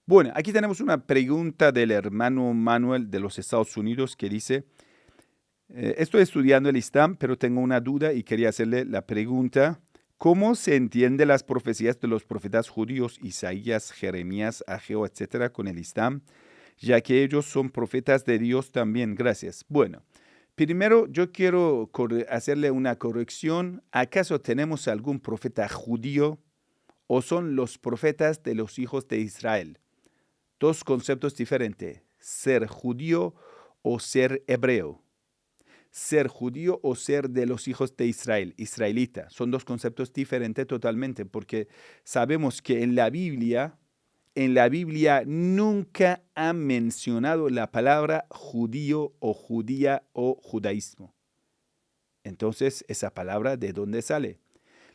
Bueno, aquí tenemos una pregunta del hermano Manuel de los Estados Unidos que dice, estoy estudiando el Islam, pero tengo una duda y quería hacerle la pregunta, ¿cómo se entiende las profecías de los profetas judíos, Isaías, Jeremías, Ageo, etcétera, con el Islam, ya que ellos son profetas de Dios también? Gracias. Bueno, primero yo quiero hacerle una corrección. ¿Acaso tenemos algún profeta judío o son los profetas de los hijos de Israel? Dos conceptos diferentes, ser judío o ser hebreo. Ser judío o ser de los hijos de Israel, israelita. Son dos conceptos diferentes totalmente, porque sabemos que en la Biblia nunca ha mencionado la palabra judío o judía o judaísmo. Entonces, ¿esa palabra de dónde sale?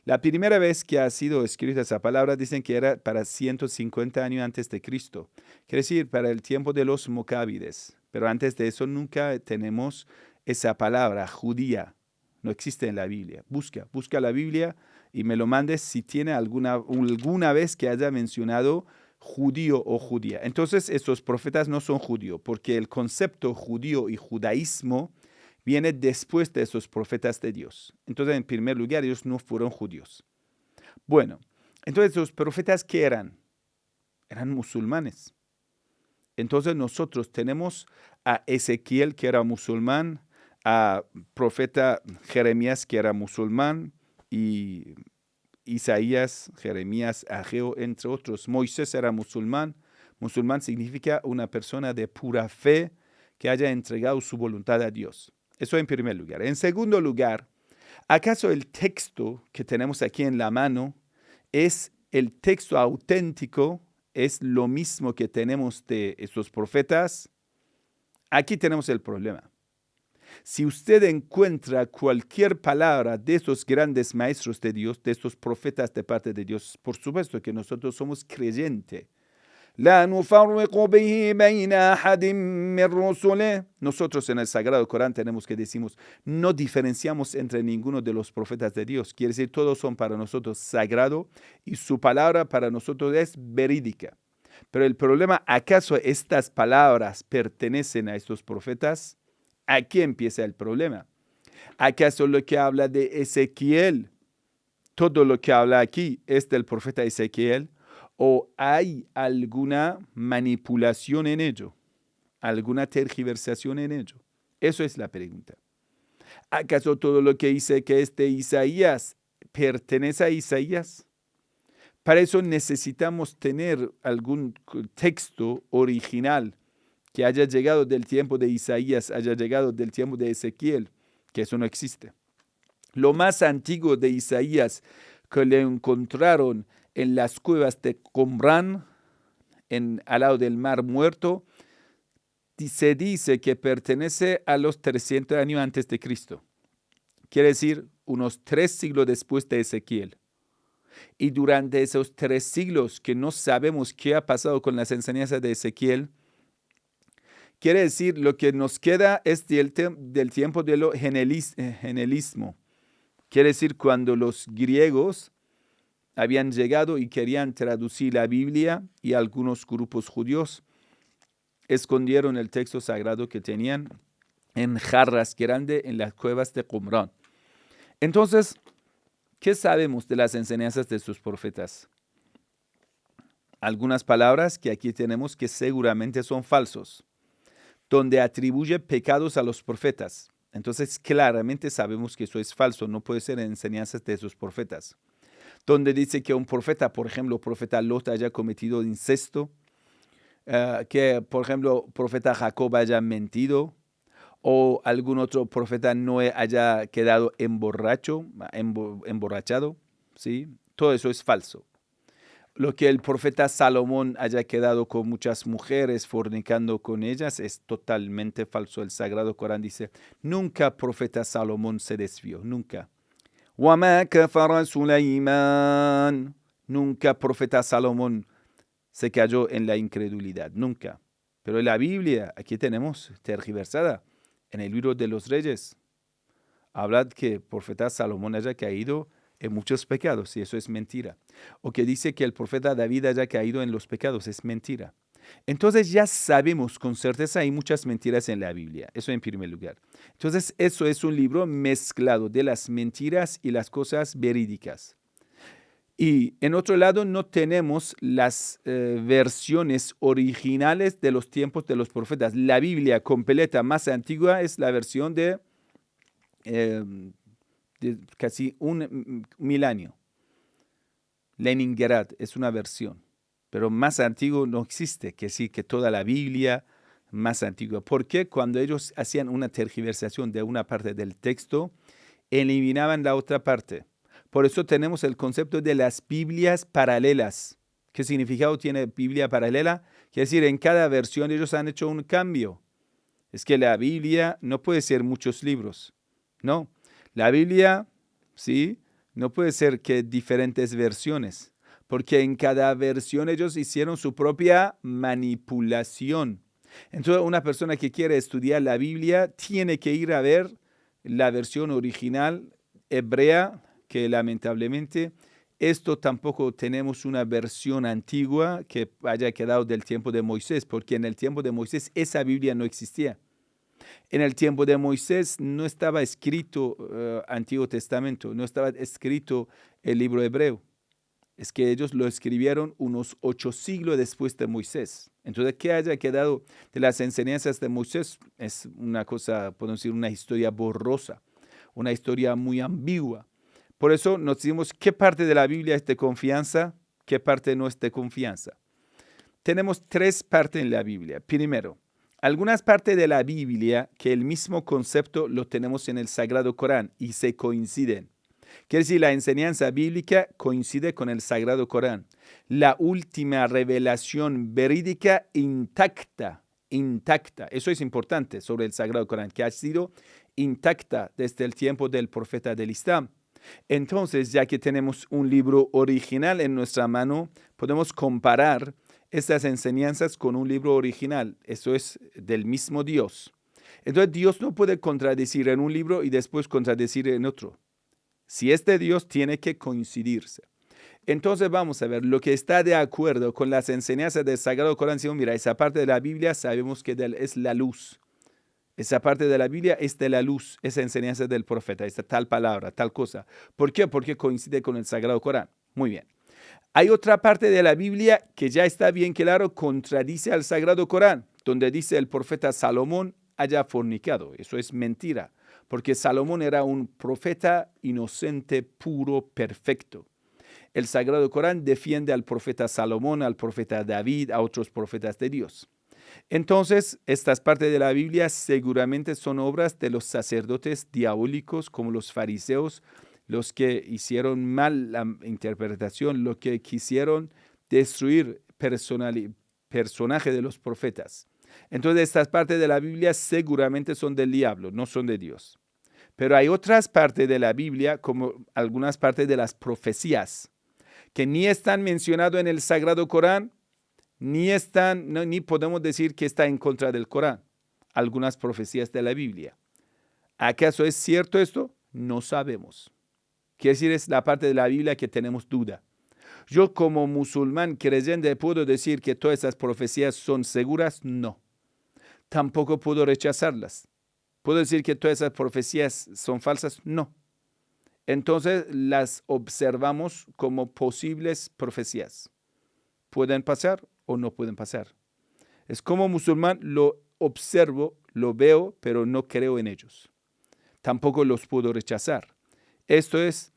La primera vez que ha sido escrita esa palabra dicen que era para 150 años antes de Cristo. Quiere decir, para el tiempo de los Mocábides. Pero antes de eso nunca tenemos esa palabra judía. No existe en la Biblia. Busca la Biblia y me lo mandes si tiene alguna vez que haya mencionado judío o judía. Entonces, estos profetas no son judíos, porque el concepto judío y judaísmo viene después de esos profetas de Dios. Entonces, en primer lugar, ellos no fueron judíos. Bueno, entonces los profetas, ¿qué eran? Eran musulmanes. Entonces nosotros tenemos a Ezequiel, que era musulmán, a profeta Jeremías, que era musulmán, y Isaías, Jeremías, Ageo, entre otros. Moisés era musulmán. Musulmán significa una persona de pura fe que haya entregado su voluntad a Dios. Eso en primer lugar. En segundo lugar, ¿acaso el texto que tenemos aquí en la mano es el texto auténtico? ¿Es lo mismo que tenemos de estos profetas? Aquí tenemos el problema. Si usted encuentra cualquier palabra de estos grandes maestros de Dios, de estos profetas de parte de Dios, por supuesto que nosotros somos creyentes. Nosotros en el Sagrado Corán tenemos que decimos, no diferenciamos entre ninguno de los profetas de Dios. Quiere decir, todos son para nosotros sagrado y su palabra para nosotros es verídica. Pero el problema, ¿acaso estas palabras pertenecen a estos profetas? Aquí empieza el problema. ¿Acaso lo que habla de Ezequiel, todo lo que habla aquí es del profeta Ezequiel? ¿O hay alguna manipulación en ello? ¿Alguna tergiversación en ello? Eso es la pregunta. ¿Acaso todo lo que dice que es de Isaías pertenece a Isaías? Para eso necesitamos tener algún texto original que haya llegado del tiempo de Isaías, haya llegado del tiempo de Ezequiel, que eso no existe. Lo más antiguo de Isaías que le encontraron en las cuevas de Qumran, al lado del Mar Muerto, se dice que pertenece a los 300 años antes de Cristo. Quiere decir, unos 3 siglos después de Ezequiel. Y durante esos 3 siglos que no sabemos qué ha pasado con las enseñanzas de Ezequiel, quiere decir, lo que nos queda es del tiempo de lo helenismo. Quiere decir, cuando los griegos habían llegado y querían traducir la Biblia y algunos grupos judíos escondieron el texto sagrado que tenían en jarras grandes en las cuevas de Qumran. Entonces, ¿qué sabemos de las enseñanzas de sus profetas? Algunas palabras que aquí tenemos que seguramente son falsos, donde atribuye pecados a los profetas. Entonces, claramente sabemos que eso es falso, no puede ser enseñanzas de sus profetas. Donde dice que un profeta, por ejemplo, profeta Lot haya cometido incesto, que, por ejemplo, profeta Jacob haya mentido, o algún otro profeta Noé haya quedado emborrachado, ¿sí? Todo eso es falso. Lo que el profeta Salomón haya quedado con muchas mujeres, fornicando con ellas, es totalmente falso. El Sagrado Corán dice, nunca profeta Salomón se desvió, nunca. وَمَا كَفَرَ سُلَيْمَانَ. Nunca profeta Salomón se cayó en la incredulidad, nunca. Pero en la Biblia, aquí tenemos tergiversada, en el libro de los Reyes, habla que profeta Salomón haya caído en muchos pecados, y eso es mentira. O que dice que el profeta David haya caído en los pecados, es mentira. Entonces ya sabemos con certeza hay muchas mentiras en la Biblia, eso en primer lugar. Entonces eso es un libro mezclado de las mentiras y las cosas verídicas. Y en otro lado no tenemos las versiones originales de los tiempos de los profetas. La Biblia completa más antigua es la versión de casi un milenio. Leningrad es una versión, pero más antiguo no existe, que sí, que toda la Biblia más antigua. Porque cuando ellos hacían una tergiversación de una parte del texto, eliminaban la otra parte. Por eso tenemos el concepto de las Biblias paralelas. ¿Qué significado tiene Biblia paralela? Quiere decir, en cada versión ellos han hecho un cambio. Es que la Biblia no puede ser muchos libros, no. La Biblia, sí, no puede ser que diferentes versiones, porque en cada versión ellos hicieron su propia manipulación. Entonces, una persona que quiere estudiar la Biblia tiene que ir a ver la versión original hebrea, que lamentablemente esto tampoco tenemos una versión antigua que haya quedado del tiempo de Moisés, porque en el tiempo de Moisés esa Biblia no existía. En el tiempo de Moisés no estaba escrito Antiguo Testamento, no estaba escrito el libro hebreo. Es que ellos lo escribieron unos 8 siglos después de Moisés. Entonces, ¿qué haya quedado de las enseñanzas de Moisés? Es una cosa, podemos decir, una historia borrosa, una historia muy ambigua. Por eso nos decimos qué parte de la Biblia es de confianza, qué parte no es de confianza. Tenemos 3 partes en la Biblia. Primero, algunas partes de la Biblia que el mismo concepto lo tenemos en el Sagrado Corán y se coinciden. Quiere decir, la enseñanza bíblica coincide con el Sagrado Corán. La última revelación verídica intacta. Eso es importante sobre el Sagrado Corán, que ha sido intacta desde el tiempo del profeta del Islam. Entonces, ya que tenemos un libro original en nuestra mano, podemos comparar estas enseñanzas con un libro original. Eso es del mismo Dios. Entonces, Dios no puede contradecir en un libro y después contradecir en otro. Si es de Dios, tiene que coincidirse. Entonces, vamos a ver lo que está de acuerdo con las enseñanzas del Sagrado Corán. Si mira, esa parte de la Biblia sabemos que es la luz. Esa parte de la Biblia es de la luz, esa enseñanza del profeta, esta tal palabra, tal cosa. ¿Por qué? Porque coincide con el Sagrado Corán. Muy bien. Hay otra parte de la Biblia que ya está bien claro, contradice al Sagrado Corán, donde dice el profeta Salomón haya fornicado. Eso es mentira, porque Salomón era un profeta inocente, puro, perfecto. El Sagrado Corán defiende al profeta Salomón, al profeta David, a otros profetas de Dios. Entonces, estas partes de la Biblia seguramente son obras de los sacerdotes diabólicos como los fariseos, los que hicieron mal la interpretación, los que quisieron destruir personaje de los profetas. Entonces, estas partes de la Biblia seguramente son del diablo, no son de Dios. Pero hay otras partes de la Biblia, como algunas partes de las profecías, que ni están mencionadas en el Sagrado Corán, ni podemos decir que está en contra del Corán. Algunas profecías de la Biblia. ¿Acaso es cierto esto? No sabemos. Quiere decir, es la parte de la Biblia que tenemos duda. Yo como musulmán creyente puedo decir que todas esas profecías son seguras. No. Tampoco puedo rechazarlas. ¿Puedo decir que todas esas profecías son falsas? No. Entonces las observamos como posibles profecías. ¿Pueden pasar o no pueden pasar? Es como musulmán, lo observo, lo veo, pero no creo en ellos. Tampoco los puedo rechazar. Esto es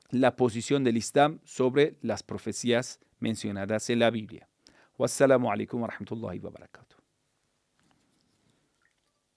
la posición del Islam sobre las profecías mencionadas en la Biblia. Wassalamu alaikum wa rahmatullahi wa barakatuh.